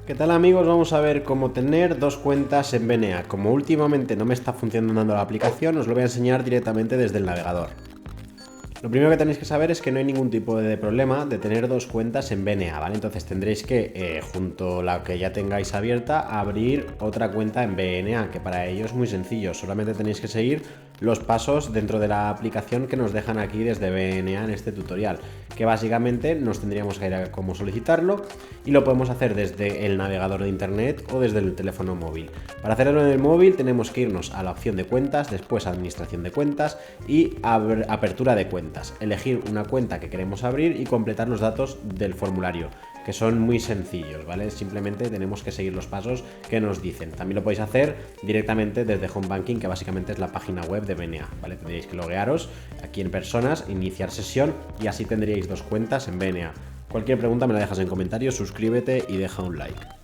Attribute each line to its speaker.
Speaker 1: ¿Qué tal amigos? Vamos a ver cómo tener dos cuentas en BNA. Como últimamente no me está funcionando la aplicación, os lo voy a enseñar directamente desde el navegador. Lo primero que tenéis que saber es que no hay ningún tipo de problema de tener dos cuentas en BNA, ¿vale? Entonces tendréis que, junto a la que ya tengáis abierta, abrir otra cuenta en BNA, que para ello es muy sencillo. Solamente tenéis que seguir los pasos dentro de la aplicación que nos dejan aquí desde BNA en este tutorial, que básicamente nos tendríamos que ir a cómo solicitarlo y lo podemos hacer desde el navegador de internet o desde el teléfono móvil. Para hacerlo en el móvil tenemos que irnos a la opción de cuentas, después administración de cuentas y apertura de cuentas. Elegir una cuenta que queremos abrir y completar los datos del formulario, que son muy sencillos, ¿vale? Simplemente tenemos que seguir los pasos que nos dicen. También lo podéis hacer directamente desde Home Banking, que básicamente es la página web de BNA, ¿vale? Tendréis que loguearos aquí en personas, iniciar sesión y así tendríais dos cuentas en BNA. Cualquier pregunta me la dejas en comentarios, suscríbete y deja un like.